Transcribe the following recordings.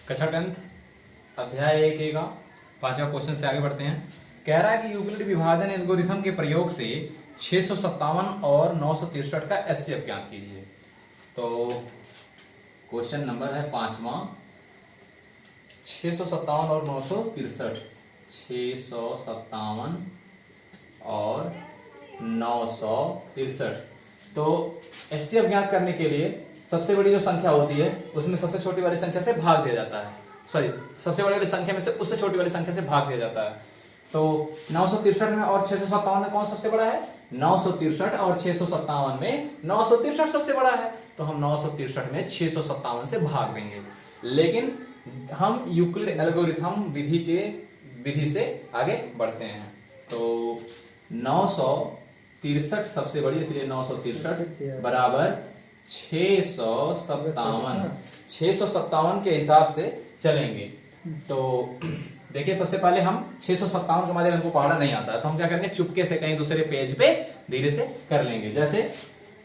कक्षा 10 अध्याय 1 का 5वां क्वेश्चन से आगे बढ़ते हैं। कह रहा है कि यूक्लिड विभाजन एल्गोरिथम के प्रयोग से 657 और 963 का एचसीएफ ज्ञात कीजिए। तो क्वेश्चन नंबर है 5वां, 657 और 963, 657 और 963। तो एचसीएफ ज्ञात करने के लिए सबसे बड़ी जो संख्या होती है उसमें सबसे छोटी वाली संख्या से भाग दिया जाता है, सॉरी सबसे बड़ी वाली संख्या में से उससे छोटी वाली संख्या से भाग दिया जाता है। तो 963 में और 657 में कौन सबसे बड़ा है? 963 और 657 में 963 सबसे बड़ा है, तो हम 963 में 657 से भाग देंगे। लेकिन हम यूक्लिड एल्गोरिथम विधि से आगे बढ़ते हैं। तो 963 सबसे बड़ी, इसलिए 963 बराबर 657 के हिसाब से चलेंगे। तो देखिए सबसे पहले हम 657 के माध्यम हमको पढ़ना नहीं आता, तो हम क्या करेंगे, चुपके से कहीं दूसरे पेज पे धीरे से कर लेंगे। जैसे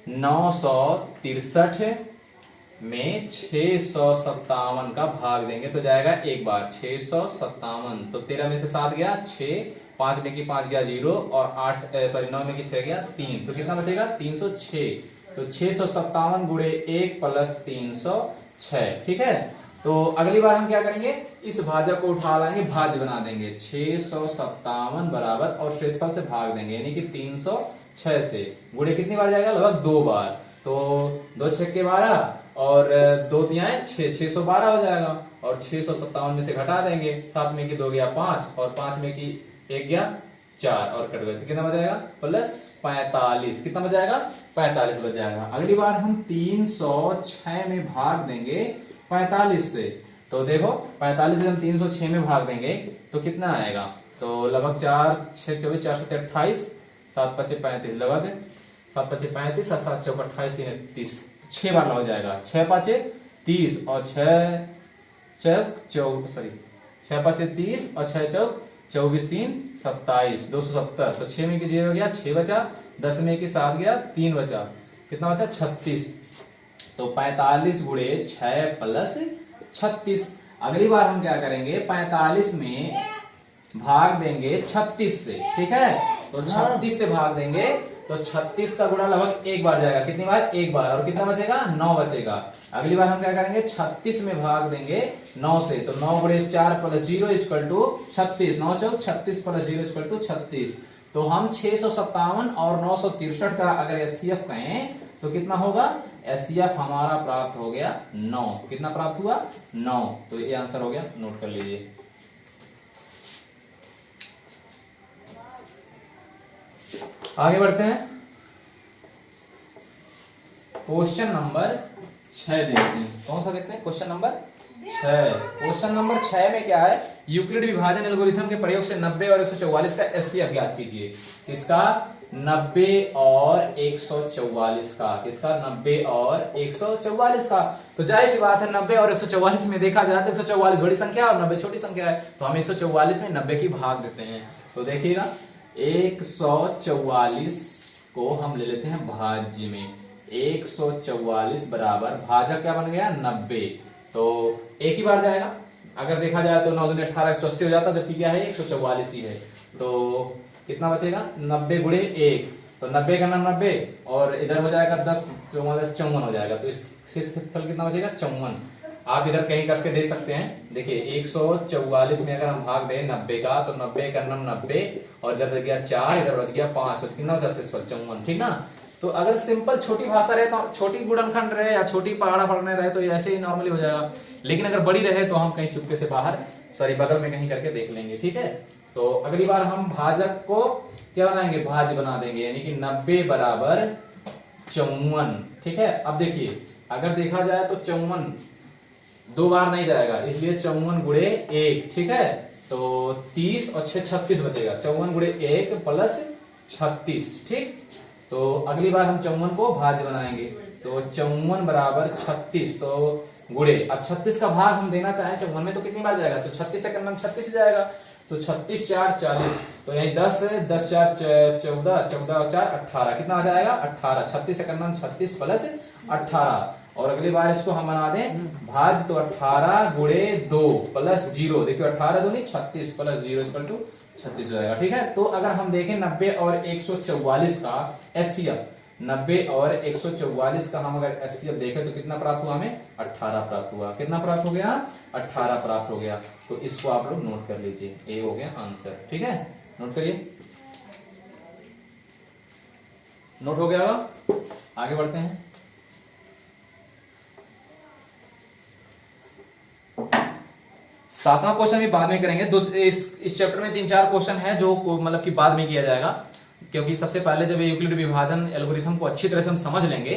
963 में 657 का भाग देंगे तो जाएगा एक बार 657, तो 13 में से 7 गया 6, 5 में की 5 गया 0 और 9 में की 6 गया 3, तो कितना बचेगा 306। तो 657 गुणे 1 प्लस 306, ठीक है। तो अगली बार हम क्या करेंगे, इस भाजक को उठा लाएंगे, भाज्य बना देंगे। 657 बराबर और शेषफल से भाग देंगे, यानी कि 306 से गुणे कितनी बार जाएगा, लगभग 2 बार। तो 2 6 के 12 और 2 दिया 6, 612 हो जाएगा। और 657 में से घटा देंगे, 7 में की 2 गया 5 और 5 में की 1 गया 4 और कट गया, तो कितना बच जाएगा प्लस 45, कितना बच जाएगा 45 बच जाएगा। अगली बार हम 306 में भाग देंगे 45 से। तो देखो 45 से हम 306 में भाग देंगे तो कितना आएगा, तो लगभग 4 6 24 4 7 28, 7 5 35, लगभग 7 5 35, 7 7 4 28 3 30, 6 बार लग जाएगा। 6 5 30 और 6 5 30 और 6 24 3 27, 270। तो 6 में की 0 गया 6 बचा, 10 में की 7 गया 3 बचा, कितना बचा 36। तो 45 गुणे 6 प्लस 36। अगली बार हम क्या करेंगे, 45 में भाग देंगे 36 से, ठीक है। तो 36 से भाग देंगे तो 36 का गुणा लगभग एक बार जाएगा, कितनी बार, एक बार, और कितना बचेगा 9 बचेगा। अगली बार हम क्या करेंगे, 36 में भाग देंगे 9 से, तो 9 गुणे 4 प्लस 0 इक्वल टू 36, 9 चौक 36 प्लस 0 इक्वल टू 36। तो हम 657 और 963 का अगर एचसीएफ कहें तो कितना होगा, एचसीएफ हमारा प्राप्त हो गया 9। कितना प्राप्त हुआ 9, तो ये आंसर हो गया, नोट कर लीजिए। आगे बढ़ते हैं, क्वेश्चन नंबर 6 देखते हैं। कौन सा देखते हैं, क्वेश्चन नंबर 6। क्वेश्चन नंबर 6 में क्या है, यूक्लिड विभाजन एल्गोरिथम के प्रयोग से 90 और 144 का एचसीएफ ज्ञात कीजिए। किसका, 90 और 144 का। किसका, 90 और 144 का। तो जाहिर सी बात है 90 और 144 में देखा जाए तो 144 बड़ी संख्या और 90 छोटी संख्या है, तो हम 144 में 90 की भाग देते हैं। तो देखिएगा 144 को हम ले लेते हैं भाज्य में, 144 बराबर भाजक क्या बन गया 90, तो एक ही बार जाएगा। अगर देखा जाए तो 9 दूनी 18 180 हो जाता, जबकि क्या है 144 ही है। तो कितना बचेगा 90 गुणे 1, तो 90 का नाम 90 और इधर हो जाएगा 10 54 हो जाएगा, तो इससे फल कितना बचेगा 54। आप इधर कहीं करके दे सकते हैं। देखिए 144 में अगर हम भाग दें 90 का, तो 90 का नाम 90 और इधर बच गया 4, इधर बच गया 5, तो कितना बचा 54, ठीक ना। तो अगर सिंपल छोटी भाषा रहे, तो छोटी गुणनखंड रहे या छोटी पहाड़ा पढ़ने रहे तो ऐसे ही नॉर्मली हो जाएगा। लेकिन अगर बड़ी रहे तो हम कहीं चुपके से बाहर, सॉरी बगल में कहीं करके देख लेंगे, ठीक है। तो अगली बार हम भाजक को क्या बनाएंगे, भाज्य बना देंगे, यानी कि 90 बराबर 54, ठीक है। अब देखिए अगर देखा जाए तो 54 2 बार नहीं जाएगा, इसलिए 54 गुणे 1, ठीक है। तो 30 और 6 36 बचेगा, 54 गुणे 1 प्लस 36, ठीक। तो अगली बार हम 54 को भाज्य बनाएंगे, तो 54 बराबर 36, तो गुणे, अब 36 का भाग हम देना चाहें 54 में तो कितनी बार जाएगा, तो 36 से करना 36 जाएगा, तो 36 4 40, तो यही 10 10 4 14 14 और 4 18, कितना आ जाएगा 18। 36 से करना 36 प्लस 18 और अगली बार इसको हम बना दें भाज्य, तो 18 गुणे 2 प्लस 0, देखिए 18 दूनी 36 प्लस 0 इक्वल टू 36 हो जाएगा। ठीक है, तो अगर हम देखें 90 और 144 का एचसीएफ, 90 और 144 का हम अगर एचसीएफ देखें तो कितना प्राप्त हुआ हमें? 18 प्राप्त हुआ। कितना प्राप्त हो गया? 18 प्राप्त हो गया। तो इसको आप लोग नोट कर लीजिए, ए हो गया आंसर। ठीक है, नोट करिए, नोट हो गया। आगे बढ़ते हैं। सातवां क्वेश्चन भी बाद में करेंगे। इस चैप्टर में 3-4 क्वेश्चन है जो मतलब कि बाद में किया जाएगा, क्योंकि सबसे पहले जब यूक्लिड विभाजन एल्गोरिथम को अच्छी तरह से हम समझ लेंगे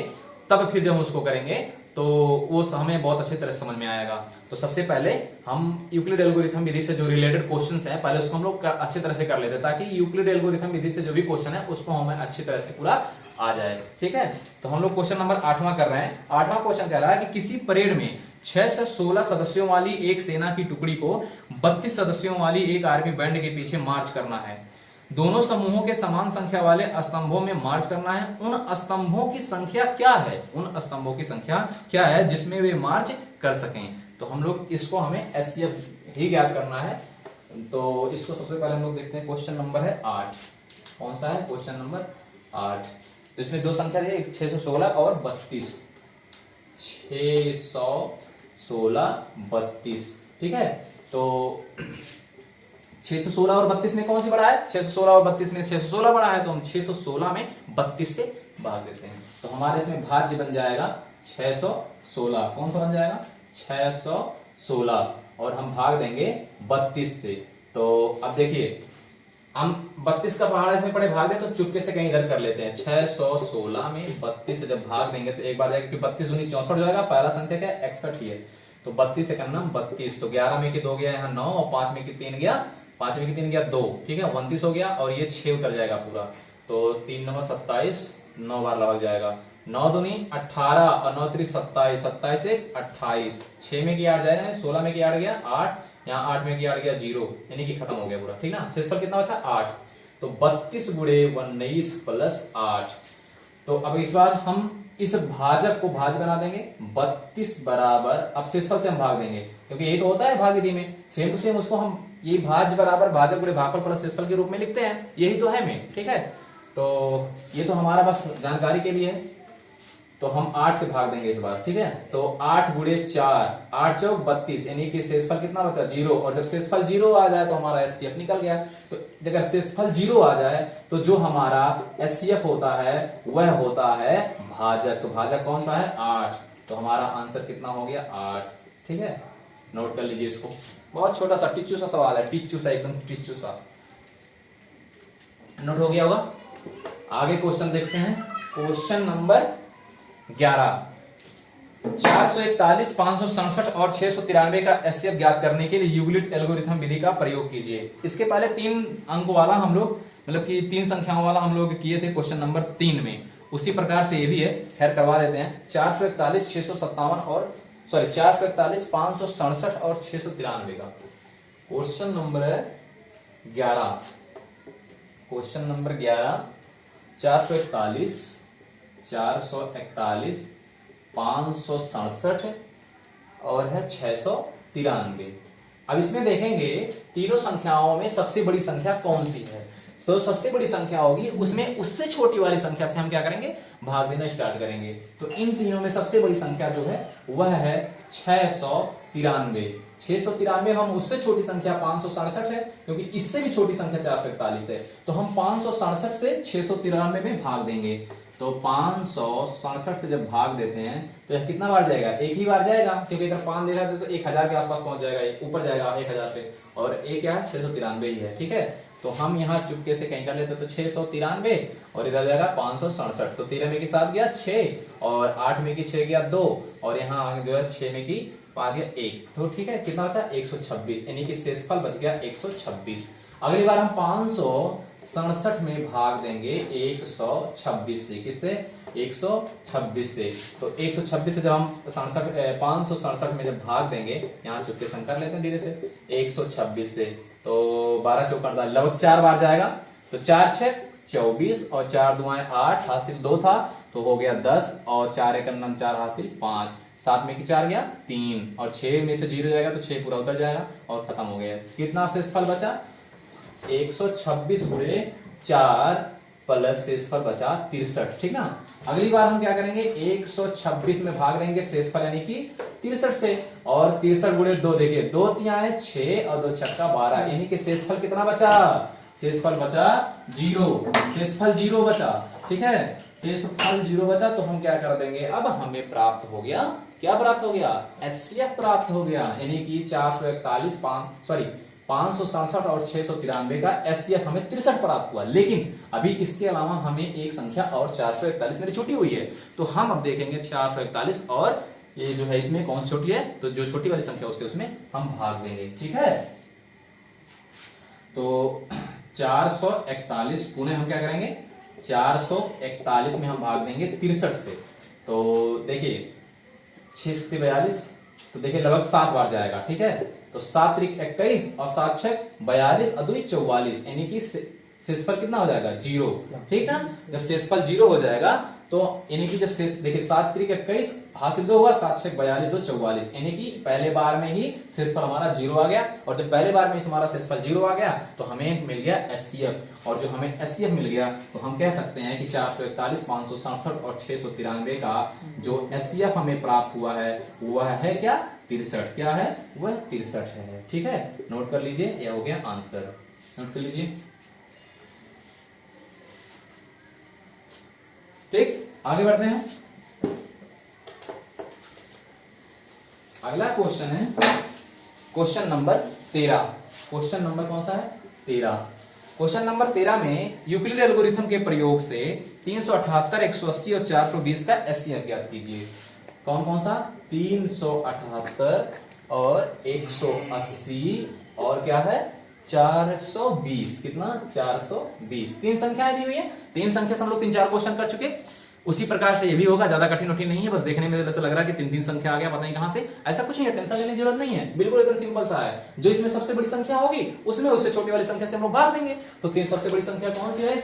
तब फिर जब उसको करेंगे तो वो हमें बहुत अच्छी तरह से समझ में आएगा। तो सबसे पहले हम यूक्लिड एल्गोरिथम विधि से जो रिलेटेड क्वेश्चंस है पहले उसको हम लोग अच्छी तरह से कर लेते हैं, ताकि यूक्लिड एल्गोरिथम विधि से जो भी क्वेश्चन है उसको हमें अच्छी तरह से पूरा आ जाए। ठीक है, तो हम लोग क्वेश्चन नंबर 8वां कर रहे हैं। 8वां क्वेश्चन कह रहा है कि किसी परेड में 6 से 16 सदस्यों वाली एक सेना की टुकड़ी को 32 सदस्यों वाली एक आर्मी बैंड के पीछे मार्च करना है। दोनों समूहों के समान संख्या वाले स्तंभों में मार्च करना है। उन स्तंभों की संख्या क्या है? उन स्तंभों की संख्या क्या है जिसमें वे मार्च कर सकें? तो हम लोग इसको हमें एचसीएफ ही ज्ञात करना है। तो इसको सबसे पहले हम लोग देखते हैं। क्वेश्चन नंबर है 8। कौन सा है? Question number 8। तो इसमें दो संख्या दी है, 616 और 32। 616 32। ठीक है, तो 616 और 32 में कौन सी बड़ा है? 616 और 32 में 616 बड़ा है, तो हम 616 में 32 से भाग देते हैं। तो हमारे इसमें भाज्य बन जाएगा 616। कौन सा बन जाएगा? 616, और हम भाग देंगे 32 से। तो अब देखिए, हम 32 का पहाड़ इसमें पड़े भाग दे तो चुपके से कहीं इधर कर लेते हैं। 616 में 32 से जब भाग देंगे तो एक बार जाएगा कि 32 दूनी 64 हो जाएगा। पहला संख्या क्या है? 61 ही है, तो 32 से करना 32। तो 11 में की 2 गया यहाँ 9, और 5 में की 3 गया, 5 में की 3 गया 2। ठीक है, 29 हो गया, और ये 6 उतर जाएगा पूरा। तो 3 9 27, 9 बार लग जाएगा। 9 दूनी 18 और 9 3 27, 27 से 28। 6 में की 8 जाएगा, 16 में की 8 गया 8, यहाँ 8 में की 8 गया 0, यानी कि खत्म हो गया पूरा। ठीक ना, शेषफल कितना बचा? 8। तो 32 गुणे 19 प्लस 8। तो अब इस बार हम इस भाजक को भाज्य बना देंगे। 32 बराबर, अब शेषफल से हम भाग देंगे, क्योंकि ये तो होता है भाग विधि में, सेम टू सेम उसको हम ये भाज्य बराबर भाजक गुणे भागफल प्लस शेषफल के रूप में लिखते हैं, यही तो है में। ठीक है, तो ये तो हमारा बस जानकारी के लिए है। तो हम 8 से भाग देंगे इस बार। ठीक है, तो 8 गुणे 4, 8 चौक 32, यानी कि शेषफल कितना बचा? 0। और जब शेषफल 0 आ जाए तो हमारा एचसीएफ निकल गया। तो अगर शेषफल 0 आ जाए तो जो हमारा एचसीएफ होता है वह होता है भाजक। तो भाजक कौन सा है? 8। तो हमारा आंसर कितना हो गया? 8। ठीक है, नोट कर लीजिए इसको। बहुत छोटा सा टिच्चू सा सवाल है, टिच्चू सा, एकदम टिच्चू सा। नोट हो गया होगा। आगे क्वेश्चन देखते हैं। Question number 11। 441, 567 और 693 का एचसीएफ ज्ञात करने के लिए यूक्लिड एल्गोरिथम विधि का प्रयोग कीजिए। इसके पहले 3 अंक वाला हम लोग, मतलब कि 3 संख्याओं वाला हम लोग किए थे क्वेश्चन नंबर 3 में, उसी प्रकार से ये भी है। खैर करवा देते हैं। 441, 657 और 441, 567 और 693 का क्वेश्चन नंबर है 11। क्वेश्चन नंबर 11, 441, 441, 567 और है 693। अब इसमें देखेंगे तीनों संख्याओं में सबसे बड़ी संख्या कौन सी है। तो सबसे बड़ी संख्या होगी, उसमें उससे छोटी वाली संख्या से हम क्या करेंगे? भाग देना स्टार्ट करेंगे। तो इन तीनों में सबसे बड़ी संख्या जो है वह है 693। 693, हम उससे छोटी संख्या 567 है, क्योंकि इससे भी छोटी संख्या 441 है। तो हम 567 से 693 में भाग देंगे। तो 567 से जब भाग देते हैं तो यह कितना बार जाएगा? एक ही बार जाएगा, क्योंकि अगर 5 देखा तो 1000 के आसपास पहुंच जाएगा, ऊपर जाएगा 1000 से, और एक क्या है? 693 ही है। ठीक है, तो हम यहाँ चुपके से कहीं कर लेते तो 693 और इधर जाएगा 567। तो 13 में की 7 गया 6, और 8 में की 6 गया 2, और यहाँ आगे जो है 6 में की 5 गया 1। तो ठीक है, कितना बचा? 126, यानी कि शेषफल बच गया 126। अगली बार हम 567 में भाग देंगे 126 से। किससे? 126 से। तो 126 से जब हम 567 में जब भाग देंगे, यहाँ चुपके से हम कर लेते हैं धीरे से, 126 से। तो 12 चौक 48, लगभग 4 बार जाएगा। तो 4 6 24 और 4 दुआएं 8, हासिल 2 था तो हो गया 10, और 4 1 4 हासिल 5। 7 में की 4 गया 3 और 6 में से 0 जाएगा तो 6 पूरा उतर जाएगा और खत्म हो गया। कितना शेषफल बचा 126 गुणे 4 प्लस शेषफल बचा 63। ठीक ना। अगली बार हम क्या करेंगे 126 में भाग देंगे शेषफल यानी कि 63 से और 63 गुणे 2 देखिए 2 तिहाई 6 और 2 छक्का 12 यानी कि शेषफल कितना बचा शेषफल बचा 0 शेषफल 0 बचा। ठीक है शेषफल 0 बचा तो हम क्या कर देंगे अब हमें प्राप्त हो गया क्या प्राप्त हो गया एचसीएफ प्राप्त हो गया यानी कि 567 और 693 का एचसीएफ हमें 63 प्राप्त हुआ। लेकिन अभी इसके अलावा हमें एक संख्या और 441 मेरी छुट्टी हुई है तो हम अब देखेंगे 441 और ये जो है इसमें कौन सी छोटी है तो जो छोटी वाली संख्या उससे उसमें हम भाग देंगे। ठीक है तो 441 पुणे हम क्या करेंगे 441 में हम भाग देंगे 63 से तो देखिए 6 से 42 तो देखिए लगभग 7 बार जाएगा। ठीक है तो 7 त्रिक 21 और 7 छक 42 और 2 44 यानी कि शेषफल कितना हो जाएगा 0। ठीक ना जब शेषफल 0 हो जाएगा तो यानी कि जब शेष देखिए 7 त्रिक 21 हासिल 2 हुआ 7 छक 42 2 44 यानी कि पहले बार में ही शेषफल हमारा 0 आ गया और जब पहले बार में हमारा शेषफल 0 आ गया तो हमें मिल गया एचसीएफ और जो हमें एचसीएफ मिल गया तो हम कह सकते हैं कि 441 567 और 693 का जो एचसीएफ हमें प्राप्त हुआ है वह है क्या 63 क्या है वह 63 है। ठीक है नोट कर लीजिए यह हो गया आंसर नोट कर लीजिए। ठीक आगे बढ़ते हैं अगला क्वेश्चन है क्वेश्चन नंबर 13। क्वेश्चन नंबर कौन सा है 13। क्वेश्चन नंबर 13 में यूक्लिड एल्गोरिथम के प्रयोग से 378 180 और 420 का एचसीएफ ज्ञात कीजिए। कौन कौन सा 378 और 180 और क्या है 420 कितना 420 तीन संख्याएं दी हुई है। तीन संख्या से हम लोग 3-4 क्वेश्चन कर चुके उसी प्रकार से ये भी होगा ज्यादा कठिन उठिन नहीं है बस देखने में ऐसा लग रहा है कि 3-3 संख्या आ गया पता नहीं कहां से ऐसा कुछ नहीं है टेंशन लेने की जरूरत नहीं है बिल्कुल एकदम सिंपल सा है। जो इसमें सबसे बड़ी संख्या होगी उसमें उससे छोटी वाली संख्या से हम लोग भाग देंगे तो तीन सबसे बड़ी संख्या कौन सी है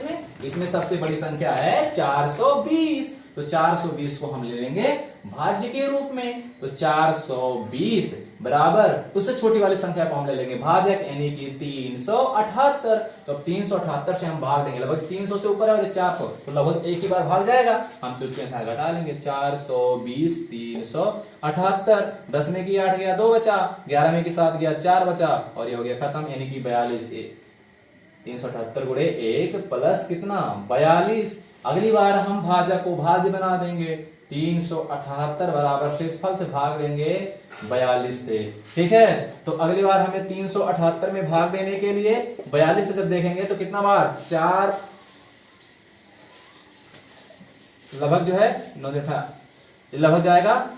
इसमें सबसे बड़ी संख्या है 420 तो 420 को हम ले लेंगे भाज्य के रूप में तो 420 बराबर उससे छोटी वाली संख्या को हम ले लेंगे भाजक यानी कि 378 तो 378 से हम भाग देंगे लगभग 300 से ऊपर है 400 तो लगभग एक ही बार भाग जाएगा हम चुटकी घटा लेंगे 420 378 10 में की 8 गया 2 बचा 11 में की 7 गया 4 बचा और ये हो गया खत्म यानी कि 42 378 गुणे 1 प्लस कितना 42। अगली बार हम भाजक को भाज्य बना देंगे 378 बराबर शेषफल से भाग देंगे 42 से। ठीक है तो अगली बार हमें 378 में भाग देने के लिए 42 से जब देखेंगे तो कितना बार 4 लगभग जो है 9 लगभग जाएगा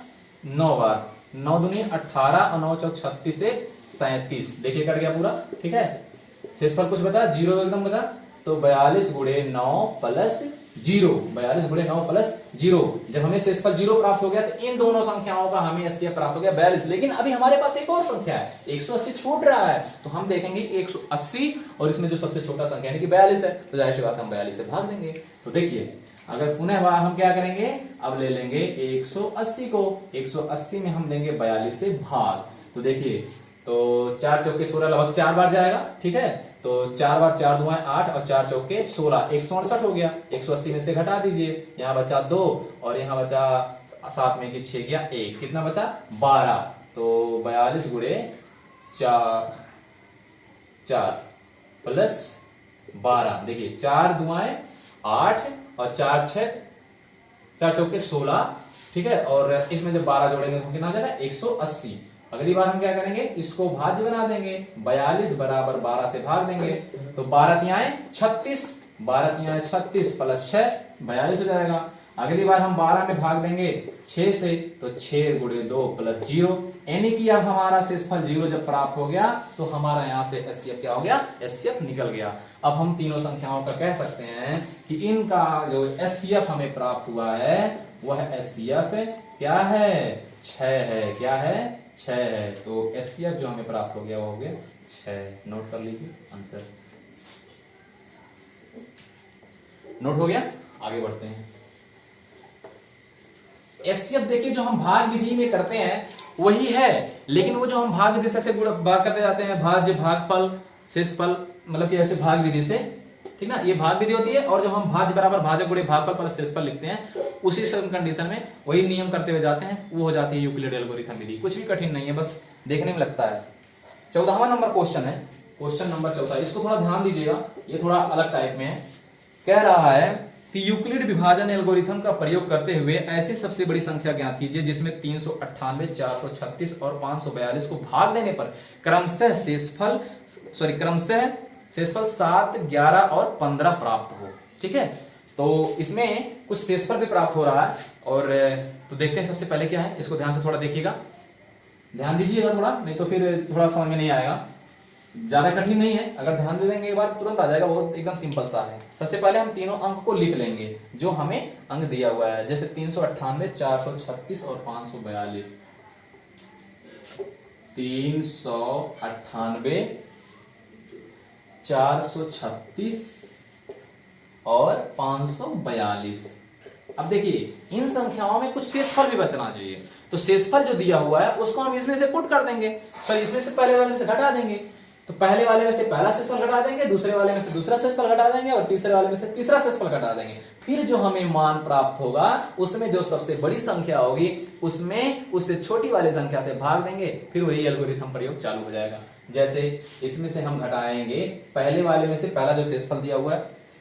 9 बार 9 दूनी 18 और 9 चौक 36 से 37 देखिए कट गया पूरा। ठीक है शेषफल कुछ बचा 0 एकदम बचा तो 42 गुणे 9 प्लस 0 42 गुणे 9 प्लस 0 जब हमें शेषफल 0 प्राप्त हो गया तो इन दोनों संख्याओं का हमें एचसीएफ प्राप्त हो गया 42। लेकिन अभी हमारे पास एक और संख्या है 180 छूट रहा है तो हम देखेंगे 180 और इसमें जो सबसे छोटा संख्या यानी कि 42 है तो जाहिर सी बात हम 42 से भाग देंगे। तो देखिए अगर पुनः हम क्या करेंगे अब ले लेंगे 180 को 180 में हम देंगे 42 से भाग तो देखिए तो 4 चौके 16 लगभग 4 बार जाएगा। ठीक है तो 4 बार 4 दुआएं 8 और 4 चौके 16 168 हो गया 180 में से घटा दीजिए यहाँ बचा 2 और यहाँ बचा 7 में की 6 गया 1 कितना बचा 12 तो 42 गुणे 4 प्लस 12 देखिए 4 दुआएं 8 और 4 चौके 16। ठीक है और इसमें जब 12 जोड़ेंगे तो कितना आ जाएगा 180। अगली बार हम क्या करेंगे इसको भाज्य बना देंगे 42 बराबर 12 से भाग देंगे तो 12 तिहाई 36 12 तिहाई 36 प्लस 6 42 हो जाएगा। अगली बार हम 12 में भाग देंगे 6 से तो 6 गुणे 2 प्लस 0 यानी कि अब हमारा शेषफल 0 जब प्राप्त हो गया तो हमारा यहाँ से एचसीएफ क्या हो गया एचसीएफ निकल गया। अब हम तीनों संख्याओं का कह सकते हैं कि इनका जो एचसीएफ हमें प्राप्त हुआ है वह एचसीएफ क्या है 6 है क्या है 6 है तो एचसीएफ जो हमें प्राप्त हो गया वो हो गया 6। नोट कर लीजिए आंसर नोट हो गया। आगे बढ़ते हैं एचसीएफ देखिए जो हम भाग विधि में करते हैं वही है, लेकिन वो जो हम भाग विधि से भाग करते जाते हैं, भाज्य, भागफल, शेषफल, मतलब कि ऐसे भाग विधि से, ठीक ना, ये भाग विधि होती है। और जो हम भाज्य बराबर भाजक गुणे भागफल प्लस शेषफल लिखते हैं, उसी कंडीशन में वही नियम करते हुए जाते हैं, वो हो जाती है यूक्लिड एल्गोरिथम विधि। कुछ भी कठिन नहीं है, बस देखने में लगता है। 14वां नंबर क्वेश्चन है, क्वेश्चन नंबर 14। इसको थोड़ा ध्यान दीजिएगा, ये थोड़ा अलग टाइप में है। कह रहा है कि यूक्लिड विभाजन एल्गोरिथम का प्रयोग करते हुए ऐसी सबसे बड़ी संख्या ज्ञात कीजिए जिसमें 398, 436 और 542 को भाग देने पर क्रमशः शेषफल 7, 11 और 15 प्राप्त हो। ठीक है, तो इसमें कुछ शेषफल भी प्राप्त हो रहा है। और तो देखते हैं सबसे पहले क्या है, इसको ध्यान से थोड़ा देखिएगा, ध्यान दीजिएगा थोड़ा, नहीं तो फिर थोड़ा समझ में नहीं आएगा। ज्यादा कठिन नहीं है, अगर ध्यान दे देंगे एक बार तुरंत आ जाएगा, बहुत एकदम सिंपल सा है। सबसे पहले हम तीनों अंक को लिख लेंगे जो हमें अंक दिया हुआ है, जैसे 398, 436 और 542। 398, 436 और 542। अब देखिए इन संख्याओं में कुछ शेषफल भी बचना चाहिए, तो शेषफल जो दिया हुआ है उसको हम इसमें से पुट कर देंगे, सॉरी इसमें से पहले वाले में से घटा देंगे। तो पहले वाले में से पहला शेषफल घटा देंगे, दूसरे वाले में से दूसरा शेषफल घटा देंगे और तीसरे वाले में से तीसरा शेषफल घटा देंगे। फिर जो हमें मान प्राप्त होगा उसमें जो सबसे बड़ी संख्या होगी उसमें उससे छोटी वाली संख्या से भाग देंगे, फिर वही एल्गोरिथम प्रयोग चालू हो जाएगा। जैसे इसमें से हम घटाएंगे, पहले वाले में से पहला जो शेषफल दिया हुआ है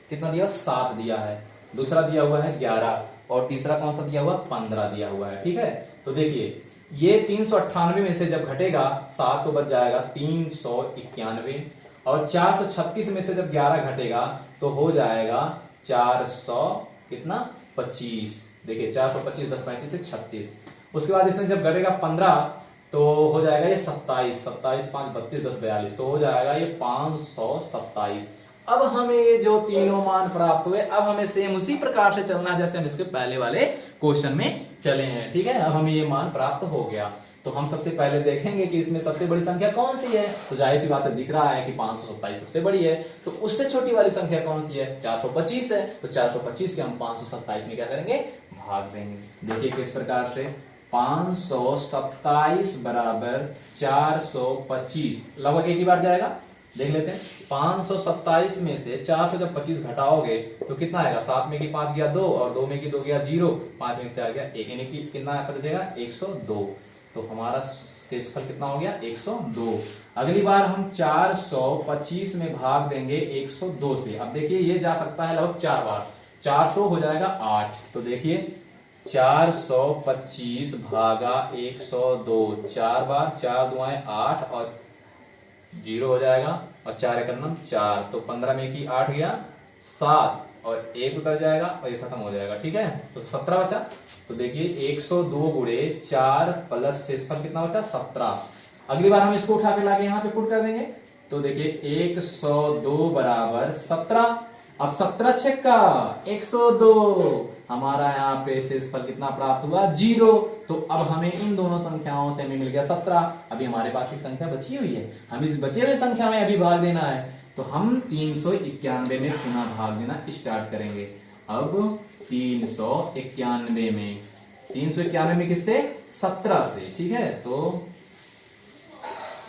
कितना दिया, 7 दिया है, दूसरा दिया हुआ है 11 और तीसरा कौन सा दिया हुआ, 15 दिया हुआ है। ठीक है, तो देखिए ये 398 में से जब घटेगा 7 तो बच जाएगा 391 और 436 में से जब 11 घटेगा तो हो जाएगा 400 कितना 25। देखिए 425 10 35 36। उसके बाद इसमें जब घटेगा 15 तो हो जाएगा ये 27, 27 5 32 10 42, तो हो जाएगा ये 527। अब हमें ये जो तीनों मान प्राप्त हुए, अब हमें सेम उसी प्रकार से चलना है जैसे हम इसके पहले वाले क्वेश्चन में चले हैं। ठीक है, अब हमें ये मान प्राप्त हो गया, तो हम सबसे पहले देखेंगे कि इसमें सबसे बड़ी संख्या कौन सी है। तो जाहिर सी बात है, दिख रहा है कि 527 सबसे बड़ी है, तो उससे छोटी वाली संख्या कौन सी है, 425 है। तो 425 से हम 527 में क्या करेंगे, भाग देंगे। देखिए किस प्रकार से, 527 बराबर 425, लगभग एक ही बार जाएगा, देख लेते हैं। 527 में से 400 जब 25 घटाओगे तो कितना आएगा, 7 में की 5 गया 2 और 2 में की 2 गया 0, 5 में 4 गया 1, यानी कि कितना बचेगा 102। तो हमारा शेषफल कितना हो गया 102। अगली बार हम 425 में भाग देंगे 102 से। अब देखिए ये जा सकता है लगभग 4 बार, 400 हो जाएगा 8। तो देखिए 425 भागा 102 4 बार, 4 दुआएं 8 और 0 हो जाएगा और 4 एक 4, तो 15 में की 8 गया 7 और 1 उतर जाएगा और ये खत्म हो जाएगा। ठीक है, तो 17 बचा। तो देखिए 102 गुणे 4 प्लस शेषफल कितना बचा 17। अगली बार हम इसको उठा के लाके यहाँ पे पुट कर देंगे, तो देखिए 102 बराबर 17। अब 17 छक्का 102, हमारा यहाँ पे शेषफल कितना प्राप्त हुआ 0। तो अब हमें इन दोनों संख्याओं से हमें मिल गया 17। अभी हमारे पास एक संख्या बची हुई है, हम इस बचे हुए संख्या में अभी भाग देना है, तो हम 391 में पुनः भाग देना स्टार्ट करेंगे। अब 391 में किससे, 17 से। ठीक है, तो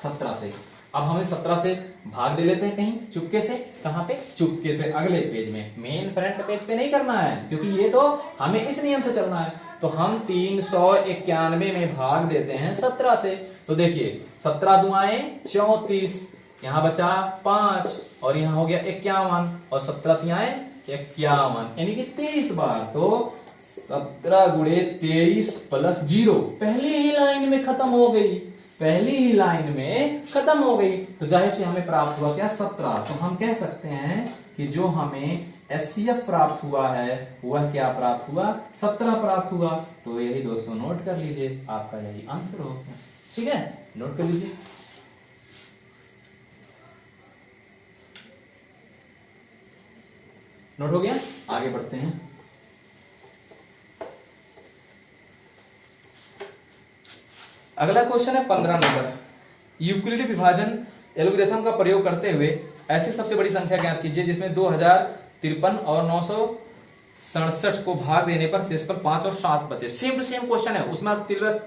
17 से अब हमें 17 से भाग दे लेते हैं कहीं चुपके से, कहां पे, चुपके से अगले पेज में, मेन फ्रंट पेज पे नहीं करना है क्योंकि ये तो हमें इस नियम से चलना है। तो हम 391 में भाग देते हैं 17 से। तो देखिए 17 दुआएं 34, यहां बचा 5 और यहां हो गया 51 और 17 तियाएं 51, यानी कि 23 बार। तो 17 गुणे 23 प्लस 0 पहली ही लाइन में खत्म हो गई, पहली ही लाइन में खत्म हो गई। तो जाहिर से हमें प्राप्त हुआ क्या 17। तो हम कह सकते हैं कि जो हमें एचसीएफ प्राप्त हुआ है वह क्या प्राप्त हुआ, 17 प्राप्त हुआ। तो यही दोस्तों नोट कर लीजिए, आपका यही आंसर हो गया। ठीक है, नोट कर लीजिए। नोट हो गया, आगे बढ़ते हैं। अगला क्वेश्चन है 15 नंबर। यूक्लिड विभाजन एल्गोरिथम का प्रयोग करते हुए ऐसी सबसे बड़ी संख्या ज्ञात कीजिए जिसमें 2053 और 67 को भाग देने पर शेषफल 5 और 7 बचे। सेम टू सेम क्वेश्चन है, उसमें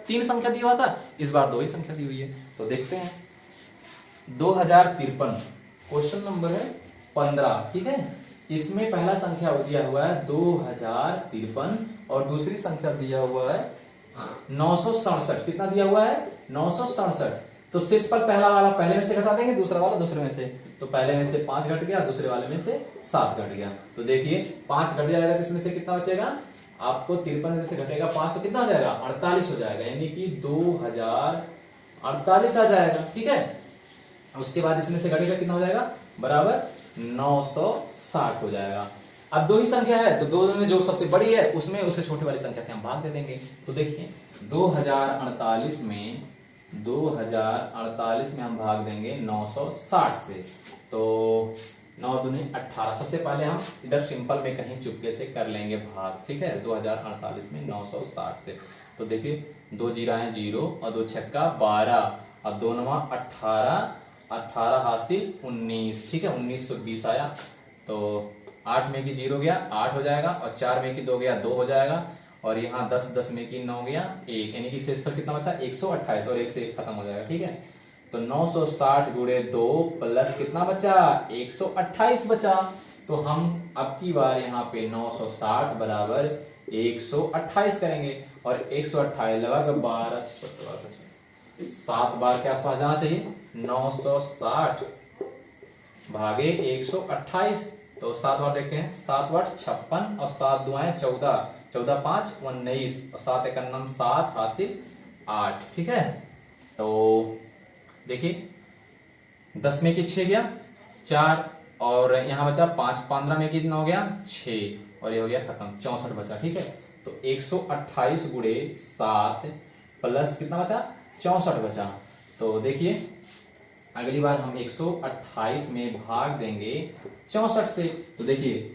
3 संख्या दी हुआ था, इस बार 2 ही संख्या दी हुई है। तो देखते हैं 2053 क्वेश्चन नंबर है 15, ठीक है। इसमें पहला संख्या दिया हुआ है 2053 और दूसरी संख्या दिया हुआ है 967। कितना दिया हुआ है? 967। तो शेषफल पहला वाला पहले में से घटा देंगे, दूसरा वाला दूसरे में से। तो पहले में से 5 घट गया, दूसरे वाले में से 7 घट गया। तो देखिए 5 घट जाएगा तो इसमें से कितना बचेगा आपको? 53 में से घटेगा 5 तो कितना हो जाएगा? 48 हो जाएगा, यानी कि 2048 आ जाएगा, ठीक है। उसके बाद इसमें से घटेगा कितना हो जाएगा? बराबर 960 हो जाएगा। अब 2 ही संख्या है तो 2 में जो सबसे बड़ी है उसमें उससे छोटी वाली संख्या से हम भाग दे देंगे। तो देखिए 2048 में हम भाग देंगे 960 से। तो 9 दूनी 18। सबसे पहले हम इधर सिंपल में कहीं चुपके से कर लेंगे भाग, ठीक है। 2048 में 960 से। तो देखिए 2 जीरा है 0 और 2 छक्का 12 और 2 नवा 18 हासिल 19, ठीक है। 1920 आया। तो 8 में की 0 गया 8 हो जाएगा और 4 में की 2 गया 2 हो जाएगा और यहाँ 10 में की 9 गया 1, यानी कि शेषफल कितना बचा? 128 और 1 से 1 खत्म हो जाएगा, ठीक है। तो 960 गुणे 2 प्लस कितना बचा? 128 बचा। तो हम अब की बार यहाँ पे 960 बराबर 128 करेंगे और 128 लगा कर 12 7 बार के आसपास जाना चाहिए। 960 भागे 128। तो 7 बार देखते हैं, 7 बार 56 और 7 दुआएं 14, 14 5 19 और 7 एक 7 हासिल 8, ठीक है। तो देखिए 10 में की 6 गया 4 और यहाँ बचा 5, 15 में की 9 गया 6 और ये हो गया खत्म, 64 बचा, ठीक है। तो 128 गुणे 7 प्लस कितना बचा? 64 बचा। तो देखिए अगली बार हम 128 में भाग देंगे 64 से। तो देखिए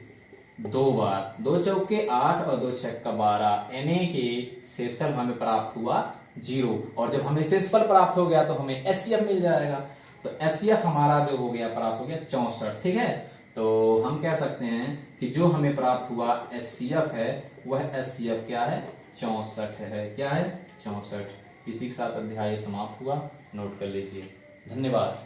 2 बार, 2 चौके 8 और 2 छक्का 12, यानी कि शेषफल हमें प्राप्त हुआ 0। और जब हमें शेषफल प्राप्त हो गया तो हमें एचसीएफ मिल जाएगा। तो एचसीएफ हमारा जो हो गया प्राप्त हो गया 64, ठीक है। तो हम कह सकते हैं कि जो हमें प्राप्त हुआ एचसीएफ है वह एचसीएफ क्या है? 64 है। क्या है? 64। इसी के साथ अध्याय समाप्त हुआ, नोट कर लीजिए। धन्यवाद।